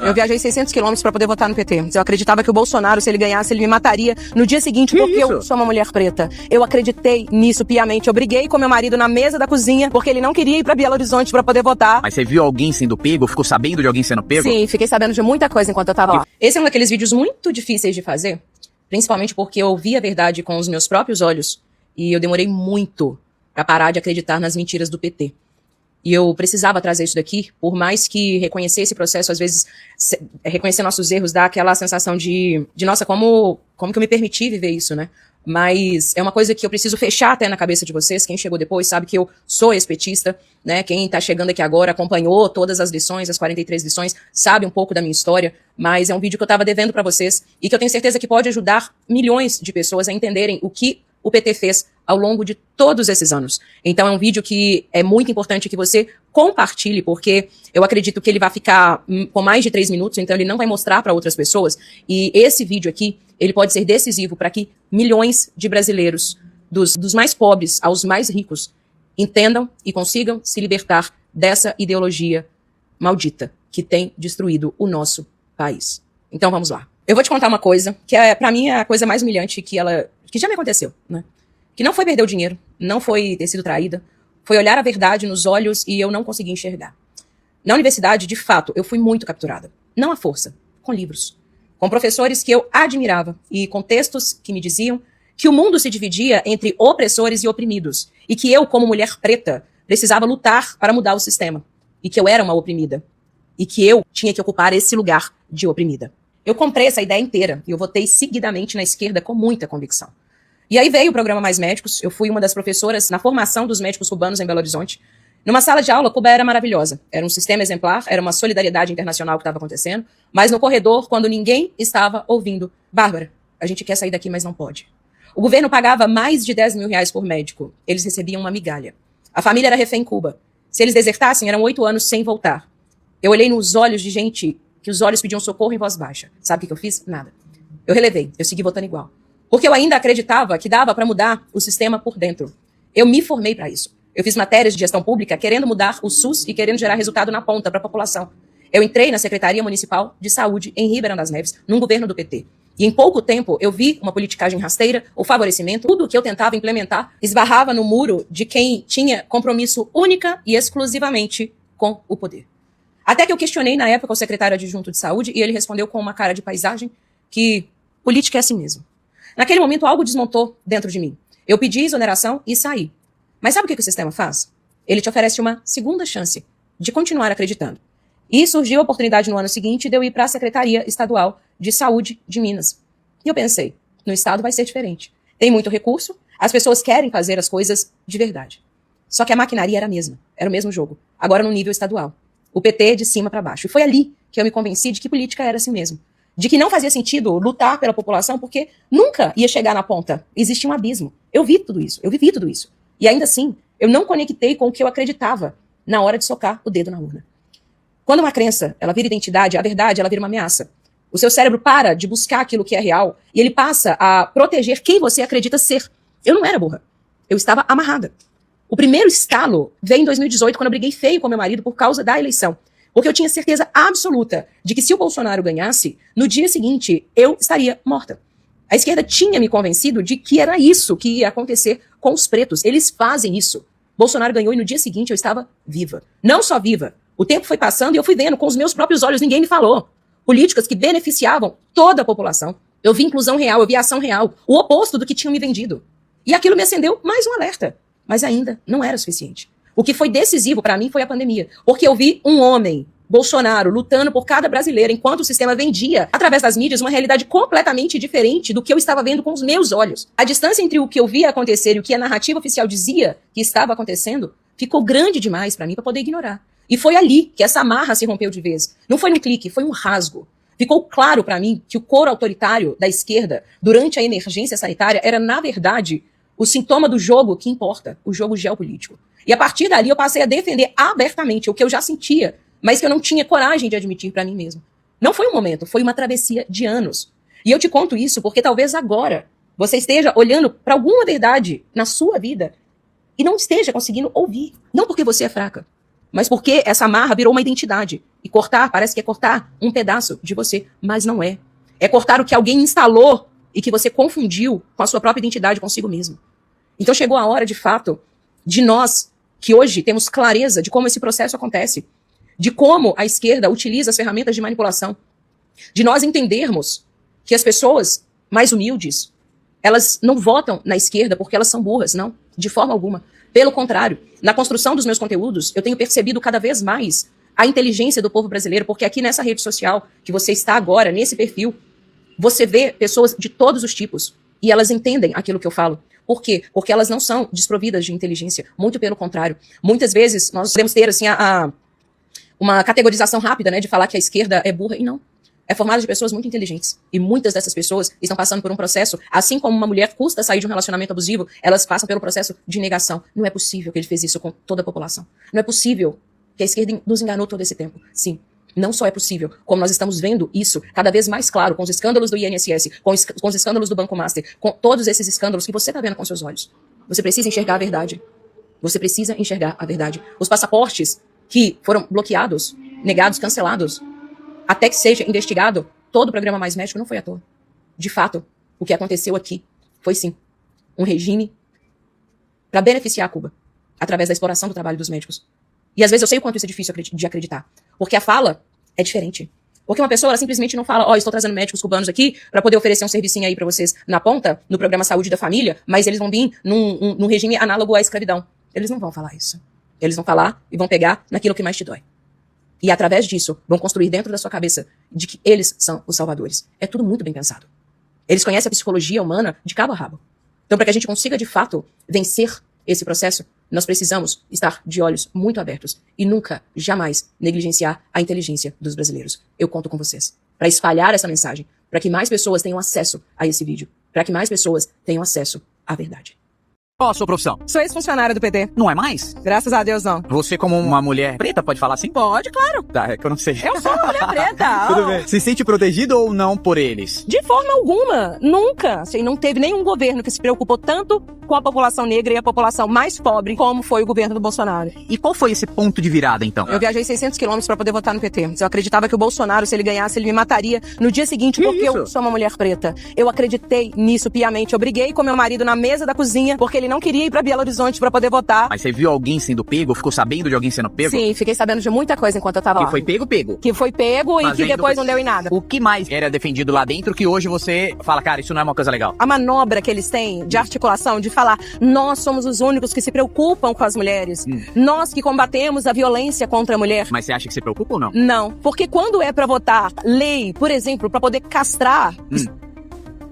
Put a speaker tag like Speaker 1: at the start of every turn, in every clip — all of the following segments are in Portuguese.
Speaker 1: Eu viajei 600 quilômetros pra poder votar no PT. Eu acreditava que o Bolsonaro, se ele ganhasse, ele me mataria no dia seguinte, porque eu sou uma mulher preta. Eu acreditei nisso piamente. Eu briguei com meu marido na mesa da cozinha, porque ele não queria ir pra Belo Horizonte pra poder votar.
Speaker 2: Mas você viu alguém sendo pego? Ficou sabendo de alguém sendo pego?
Speaker 1: Sim, fiquei sabendo de muita coisa enquanto eu tava lá. Esse é um daqueles vídeos muito difíceis de fazer, principalmente porque eu vi a verdade com os meus próprios olhos e eu demorei muito pra parar de acreditar nas mentiras do PT. E eu precisava trazer isso daqui, por mais que reconhecer esse processo, às vezes, reconhecer nossos erros, dá aquela sensação de nossa, como que eu me permiti viver isso, né? Mas é uma coisa que eu preciso fechar até na cabeça de vocês. Quem chegou depois sabe que eu sou ex-petista, né? Quem tá chegando aqui agora acompanhou todas as lições, as 43 lições, sabe um pouco da minha história, mas é um vídeo que eu tava devendo pra vocês e que eu tenho certeza que pode ajudar milhões de pessoas a entenderem o que o PT fez ao longo de todos esses anos. Então é um vídeo que é muito importante que você compartilhe, porque eu acredito que ele vai ficar com mais de 3 minutos, então ele não vai mostrar para outras pessoas. E esse vídeo aqui, ele pode ser decisivo para que milhões de brasileiros, dos mais pobres aos mais ricos, entendam e consigam se libertar dessa ideologia maldita que tem destruído o nosso país. Então vamos lá. Eu vou te contar uma coisa, que para mim é a coisa mais humilhante que já me aconteceu, né? Que não foi perder o dinheiro, não foi ter sido traída, foi olhar a verdade nos olhos e eu não consegui enxergar. Na universidade, de fato, eu fui muito capturada. Não à força, com livros. Com professores que eu admirava e com textos que me diziam que o mundo se dividia entre opressores e oprimidos e que eu, como mulher preta, precisava lutar para mudar o sistema e que eu era uma oprimida e que eu tinha que ocupar esse lugar de oprimida. Eu comprei essa ideia inteira e eu votei seguidamente na esquerda com muita convicção. E aí veio o programa Mais Médicos, eu fui uma das professoras na formação dos médicos cubanos em Belo Horizonte. Numa sala de aula, Cuba era maravilhosa, era um sistema exemplar, era uma solidariedade internacional que estava acontecendo, mas no corredor, quando ninguém estava ouvindo, Bárbara, a gente quer sair daqui, mas não pode. O governo pagava mais de 10 mil reais por médico, eles recebiam uma migalha. A família era refém em Cuba. Se eles desertassem, eram 8 anos sem voltar. Eu olhei nos olhos de gente que os olhos pediam socorro em voz baixa. Sabe o que eu fiz? Nada. Eu relevei, eu segui votando igual. Porque eu ainda acreditava que dava para mudar o sistema por dentro. Eu me formei para isso. Eu fiz matérias de gestão pública querendo mudar o SUS e querendo gerar resultado na ponta para a população. Eu entrei na Secretaria Municipal de Saúde em Ribeirão das Neves, num governo do PT. E em pouco tempo eu vi uma politicagem rasteira, o favorecimento, tudo que eu tentava implementar esbarrava no muro de quem tinha compromisso única e exclusivamente com o poder. Até que eu questionei na época o secretário adjunto de saúde e ele respondeu com uma cara de paisagem que política é assim mesmo. Naquele momento, algo desmontou dentro de mim. Eu pedi exoneração e saí. Mas sabe o que o sistema faz? Ele te oferece uma segunda chance de continuar acreditando. E surgiu a oportunidade no ano seguinte de eu ir para a Secretaria Estadual de Saúde de Minas. E eu pensei, no estado vai ser diferente. Tem muito recurso, as pessoas querem fazer as coisas de verdade. Só que a maquinaria era a mesma, era o mesmo jogo, agora no nível estadual. O PT de cima para baixo. E foi ali que eu me convenci de que política era assim mesmo. De que não fazia sentido lutar pela população porque nunca ia chegar na ponta. Existia um abismo. Eu vi tudo isso, eu vivi tudo isso. E ainda assim, eu não conectei com o que eu acreditava na hora de socar o dedo na urna. Quando uma crença, ela vira identidade, a verdade, ela vira uma ameaça. O seu cérebro para de buscar aquilo que é real e ele passa a proteger quem você acredita ser. Eu não era burra. Eu estava amarrada. O primeiro estalo veio em 2018, quando eu briguei feio com meu marido por causa da eleição. Porque eu tinha certeza absoluta de que se o Bolsonaro ganhasse, no dia seguinte eu estaria morta. A esquerda tinha me convencido de que era isso que ia acontecer com os pretos. Eles fazem isso. Bolsonaro ganhou e no dia seguinte eu estava viva. Não só viva. O tempo foi passando e eu fui vendo com os meus próprios olhos, ninguém me falou. Políticas que beneficiavam toda a população. Eu vi inclusão real, eu vi ação real. O oposto do que tinham me vendido. E aquilo me acendeu mais um alerta. Mas ainda não era suficiente. O que foi decisivo para mim foi a pandemia. Porque eu vi um homem, Bolsonaro, lutando por cada brasileiro, enquanto o sistema vendia, através das mídias, uma realidade completamente diferente do que eu estava vendo com os meus olhos. A distância entre o que eu via acontecer e o que a narrativa oficial dizia que estava acontecendo ficou grande demais para mim para poder ignorar. E foi ali que essa amarra se rompeu de vez. Não foi um clique, foi um rasgo. Ficou claro para mim que o coro autoritário da esquerda, durante a emergência sanitária, era, na verdade, o sintoma do jogo que importa, o jogo geopolítico. E a partir dali eu passei a defender abertamente o que eu já sentia, mas que eu não tinha coragem de admitir para mim mesmo. Não foi um momento, foi uma travessia de anos. E eu te conto isso porque talvez agora você esteja olhando para alguma verdade na sua vida e não esteja conseguindo ouvir. Não porque você é fraca, mas porque essa amarra virou uma identidade. E cortar, parece que é cortar um pedaço de você, mas não é. É cortar o que alguém instalou e que você confundiu com a sua própria identidade consigo mesmo. Então chegou a hora, de fato, de nós, que hoje temos clareza de como esse processo acontece, de como a esquerda utiliza as ferramentas de manipulação, de nós entendermos que as pessoas mais humildes, elas não votam na esquerda porque elas são burras, não, de forma alguma. Pelo contrário, na construção dos meus conteúdos, eu tenho percebido cada vez mais a inteligência do povo brasileiro, porque aqui nessa rede social que você está agora, nesse perfil, você vê pessoas de todos os tipos e elas entendem aquilo que eu falo. Por quê? Porque elas não são desprovidas de inteligência, muito pelo contrário. Muitas vezes nós podemos ter assim, uma categorização rápida, né, de falar que a esquerda é burra, e não. É formada de pessoas muito inteligentes. E muitas dessas pessoas estão passando por um processo, assim como uma mulher custa sair de um relacionamento abusivo, elas passam pelo processo de negação. Não é possível que ele fez isso com toda a população. Não é possível que a esquerda nos enganou todo esse tempo. Sim, não só é possível, como nós estamos vendo isso cada vez mais claro, com os escândalos do INSS, com os escândalos do Banco Master, com todos esses escândalos que você está vendo com seus olhos. Você precisa enxergar a verdade. Você precisa enxergar a verdade. Os passaportes que foram bloqueados, negados, cancelados, até que seja investigado, todo o programa Mais Médico não foi à toa. De fato, o que aconteceu aqui foi, sim, um regime para beneficiar a Cuba, através da exploração do trabalho dos médicos. E às vezes eu sei o quanto isso é difícil de acreditar, porque a fala é diferente. Porque uma pessoa ela simplesmente não fala, estou trazendo médicos cubanos aqui para poder oferecer um servicinho aí para vocês na ponta, no programa Saúde da Família, mas eles vão vir num regime análogo à escravidão. Eles não vão falar isso. Eles vão falar e vão pegar naquilo que mais te dói. E através disso, vão construir dentro da sua cabeça de que eles são os salvadores. É tudo muito bem pensado. Eles conhecem a psicologia humana de cabo a rabo. Então, para que a gente consiga, de fato, vencer esse processo, nós precisamos estar de olhos muito abertos e nunca, jamais, negligenciar a inteligência dos brasileiros. Eu conto com vocês para espalhar essa mensagem, para que mais pessoas tenham acesso a esse vídeo, para que mais pessoas tenham acesso à verdade.
Speaker 2: Qual a sua profissão?
Speaker 1: Sou ex-funcionária do PT.
Speaker 2: Não é mais?
Speaker 1: Graças a Deus, não.
Speaker 2: Você, como uma mulher preta, pode falar assim?
Speaker 1: Pode, claro.
Speaker 2: Tá, é que eu não sei.
Speaker 1: Eu sou uma mulher preta.
Speaker 2: Tudo bem. Se sente protegido ou não por eles?
Speaker 1: De forma alguma. Nunca. Assim, não teve nenhum governo que se preocupou tanto com a população negra e a população mais pobre como foi o governo do Bolsonaro.
Speaker 2: E qual foi esse ponto de virada, então?
Speaker 1: Eu viajei 600 quilômetros para poder votar no PT. Eu acreditava que o Bolsonaro, se ele ganhasse, ele me mataria no dia seguinte, porque eu sou uma mulher preta. Eu acreditei nisso piamente. Eu briguei com meu marido na mesa da cozinha, porque ele não queria ir para Belo Horizonte para poder votar.
Speaker 2: Mas você viu alguém sendo pego? Ficou sabendo de alguém sendo pego?
Speaker 1: Sim, fiquei sabendo de muita coisa enquanto eu tava lá.
Speaker 2: Que foi pego?
Speaker 1: Que foi pego e que depois não deu em nada.
Speaker 2: O que mais era defendido lá dentro que hoje você fala, cara, isso não é uma coisa legal?
Speaker 1: A manobra que eles têm de articulação, de falar, nós somos os únicos que se preocupam com as mulheres. Nós que combatemos a violência contra a mulher.
Speaker 2: Mas você acha que se preocupa ou não?
Speaker 1: Não, porque quando é pra votar lei, por exemplo, pra poder castrar,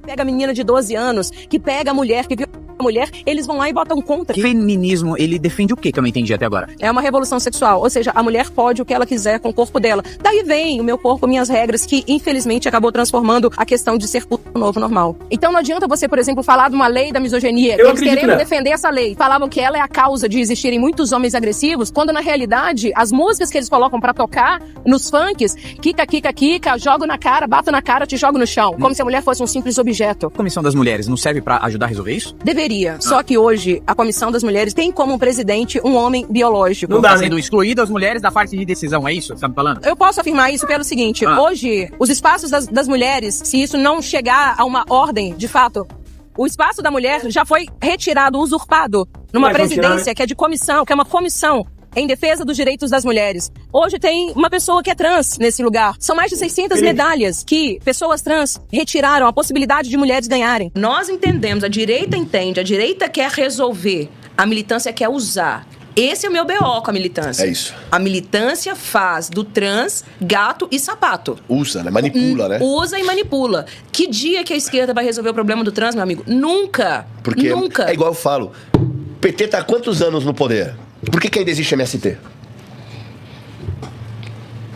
Speaker 1: pega a menina de 12 anos, que pega a mulher, que viola a mulher, eles vão lá e botam contra.
Speaker 2: O feminismo, ele defende o quê que eu não entendi até agora?
Speaker 1: É uma revolução sexual, ou seja, a mulher pode o que ela quiser com o corpo dela. Daí vem o meu corpo, minhas regras, que infelizmente acabou transformando a questão de ser puto novo normal. Então não adianta você, por exemplo, falar de uma lei da misoginia, eles querendo defender essa lei. Falavam que ela é a causa de existirem muitos homens agressivos, quando na realidade as músicas que eles colocam pra tocar nos funks, kika, kika, kika, jogo na cara, bato na cara, te jogo no chão, como se a mulher fosse um simples objeto.
Speaker 2: A Comissão das Mulheres não serve pra ajudar a resolver isso?
Speaker 1: Deveria. Só que hoje a Comissão das Mulheres tem como presidente um homem biológico.
Speaker 2: Não dá, sendo excluído as mulheres da parte de decisão, é isso que você tá me falando?
Speaker 1: Eu posso afirmar isso pelo seguinte, hoje os espaços das mulheres, se isso não chegar a uma ordem, de fato, o espaço da mulher já foi retirado, usurpado numa presidência que é de comissão, que é uma comissão em defesa dos direitos das mulheres. Hoje tem uma pessoa que é trans nesse lugar. São mais de 600 medalhas que pessoas trans retiraram a possibilidade de mulheres ganharem. Nós entendemos, a direita entende, a direita quer resolver, a militância quer usar. Esse é o meu BO com a militância.
Speaker 3: É isso.
Speaker 1: A militância faz do trans gato e sapato.
Speaker 3: Usa, né? Manipula, né?
Speaker 1: Usa e manipula. Que dia que a esquerda vai resolver o problema do trans, meu amigo? Nunca.
Speaker 3: Porque
Speaker 1: nunca.
Speaker 3: É igual eu falo. O PT tá há quantos anos no poder? Por que ainda existe MST?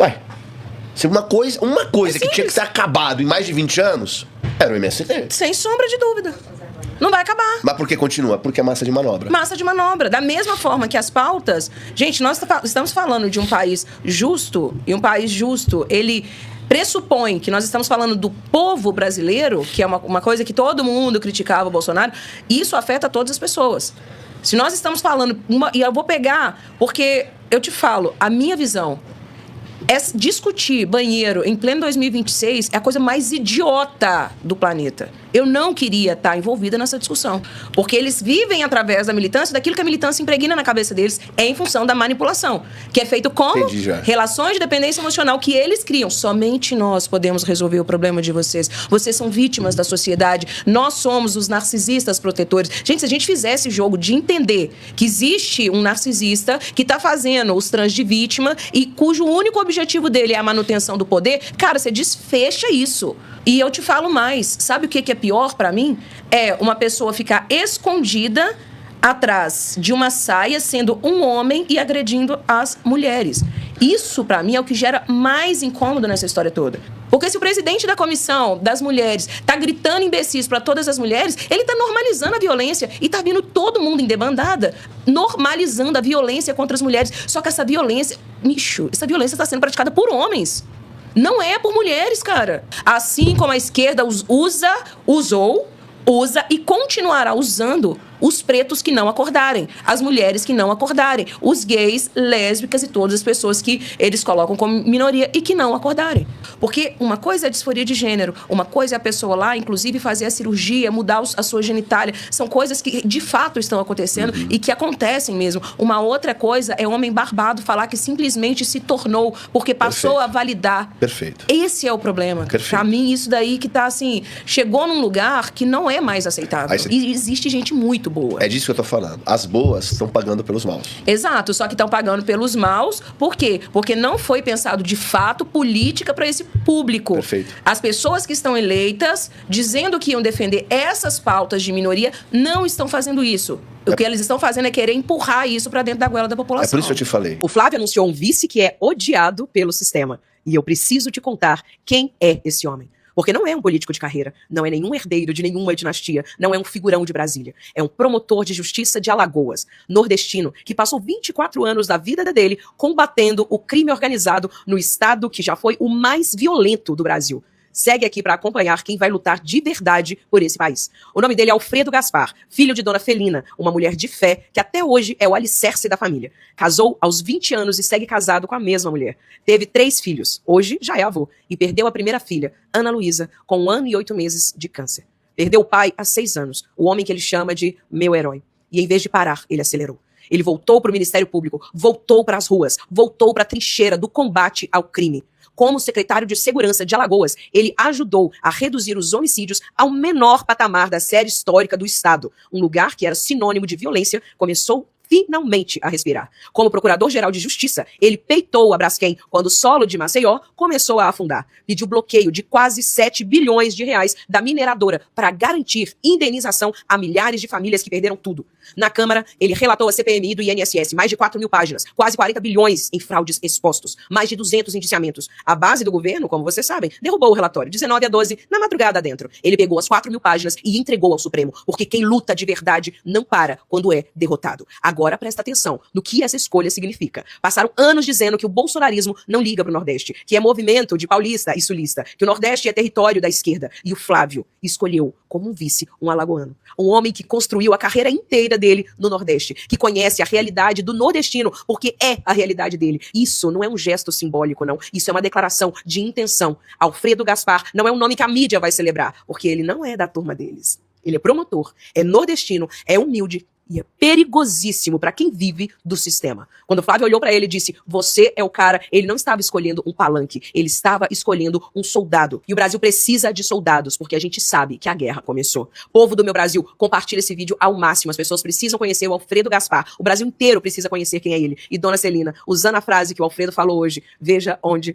Speaker 3: Ué, se uma coisa que tinha que ter acabado em mais de 20 anos, era o MST.
Speaker 1: Sem sombra de dúvida. Não vai acabar.
Speaker 3: Mas por que continua? Porque é massa de manobra.
Speaker 1: Massa de manobra. Da mesma forma que as pautas... Gente, nós estamos falando de um país justo, e um país justo, ele pressupõe que nós estamos falando do povo brasileiro, que é uma coisa que todo mundo criticava o Bolsonaro, e isso afeta todas as pessoas. Se nós estamos falando, e eu vou pegar, porque eu te falo, a minha visão é discutir banheiro em pleno 2026 é a coisa mais idiota do planeta. Eu não queria estar envolvida nessa discussão. Porque eles vivem através da militância, daquilo que a militância impregna na cabeça deles é em função da manipulação. Que é feito como relações de dependência emocional que eles criam. Somente nós podemos resolver o problema de vocês. Vocês são vítimas da sociedade. Nós somos os narcisistas protetores. Gente, se a gente fizesse jogo de entender que existe um narcisista que está fazendo os trans de vítima e cujo único objetivo dele é a manutenção do poder, cara, você desfecha isso. E eu te falo mais, sabe o que é pior pra mim? É uma pessoa ficar escondida atrás de uma saia, sendo um homem e agredindo as mulheres. Isso, pra mim, é o que gera mais incômodo nessa história toda. Porque se o presidente da comissão das mulheres tá gritando imbecis pra todas as mulheres, ele tá normalizando a violência e tá vindo todo mundo em debandada, normalizando a violência contra as mulheres. Só que essa violência, essa violência tá sendo praticada por homens. Não é por mulheres, cara. Assim como a esquerda usou e continuará usando os pretos que não acordarem, as mulheres que não acordarem, os gays, lésbicas e todas as pessoas que eles colocam como minoria e que não acordarem. Porque uma coisa é a disforia de gênero, uma coisa é a pessoa lá, inclusive, fazer a cirurgia, mudar a sua genitália. São coisas que, de fato, estão acontecendo e que acontecem mesmo. Uma outra coisa é o homem barbado falar que simplesmente se tornou porque passou a validar.
Speaker 3: Perfeito.
Speaker 1: Esse é o problema.
Speaker 3: Perfeito.
Speaker 1: Pra mim, isso daí que tá assim, chegou num lugar que não é mais aceitável. E existe gente muito boa.
Speaker 3: É disso que eu tô falando. As boas estão pagando pelos maus.
Speaker 1: Exato, só que estão pagando pelos maus. Por quê? Porque não foi pensado de fato política para esse público.
Speaker 3: Perfeito.
Speaker 1: As pessoas que estão eleitas, dizendo que iam defender essas pautas de minoria, não estão fazendo isso. O que eles estão fazendo é querer empurrar isso para dentro da goela da população.
Speaker 3: É por isso que eu te falei.
Speaker 4: O Flávio anunciou um vice que é odiado pelo sistema. E eu preciso te contar quem é esse homem. Porque não é um político de carreira, não é nenhum herdeiro de nenhuma dinastia, não é um figurão de Brasília. É um promotor de justiça de Alagoas, nordestino, que passou 24 anos da vida dele combatendo o crime organizado no estado que já foi o mais violento do Brasil. Segue aqui para acompanhar quem vai lutar de verdade por esse país. O nome dele é Alfredo Gaspar, filho de Dona Felina, uma mulher de fé que até hoje é o alicerce da família. Casou aos 20 anos e segue casado com a mesma mulher. Teve 3 filhos, hoje já é avô, e perdeu a primeira filha, Ana Luísa, com 1 ano e 8 meses de câncer. Perdeu o pai há 6 anos, o homem que ele chama de meu herói. E em vez de parar, ele acelerou. Ele voltou para o Ministério Público, voltou para as ruas, voltou para a trincheira do combate ao crime. Como secretário de Segurança de Alagoas, ele ajudou a reduzir os homicídios ao menor patamar da série histórica do Estado. Um lugar que era sinônimo de violência começou finalmente a respirar. Como Procurador-Geral de Justiça, ele peitou a Braskem quando o solo de Maceió começou a afundar. Pediu bloqueio de quase 7 bilhões de reais da mineradora para garantir indenização a milhares de famílias que perderam tudo. Na Câmara, ele relatou a CPMI do INSS, mais de 4 mil páginas, quase 40 bilhões em fraudes expostos, mais de 200 indiciamentos. A base do governo, como vocês sabem, derrubou o relatório, 19/12, na madrugada adentro. Ele pegou as 4 mil páginas e entregou ao Supremo, porque quem luta de verdade não para quando é derrotado. Agora presta atenção no que essa escolha significa. Passaram anos dizendo que o bolsonarismo não liga para o Nordeste, que é movimento de paulista e sulista, que o Nordeste é território da esquerda. E o Flávio escolheu como um vice um alagoano. Um homem que construiu a carreira inteira dele no Nordeste, que conhece a realidade do nordestino, porque é a realidade dele. Isso não é um gesto simbólico, não. Isso é uma declaração de intenção. Alfredo Gaspar não é um nome que a mídia vai celebrar, porque ele não é da turma deles. Ele é promotor, é nordestino, é humilde, e é perigosíssimo para quem vive do sistema. Quando o Flávio olhou para ele e disse, você é o cara, ele não estava escolhendo um palanque, ele estava escolhendo um soldado. E o Brasil precisa de soldados, porque a gente sabe que a guerra começou. Povo do meu Brasil, compartilha esse vídeo ao máximo. As pessoas precisam conhecer o Alfredo Gaspar. O Brasil inteiro precisa conhecer quem é ele. E Dona Celina, usando a frase que o Alfredo falou hoje, veja onde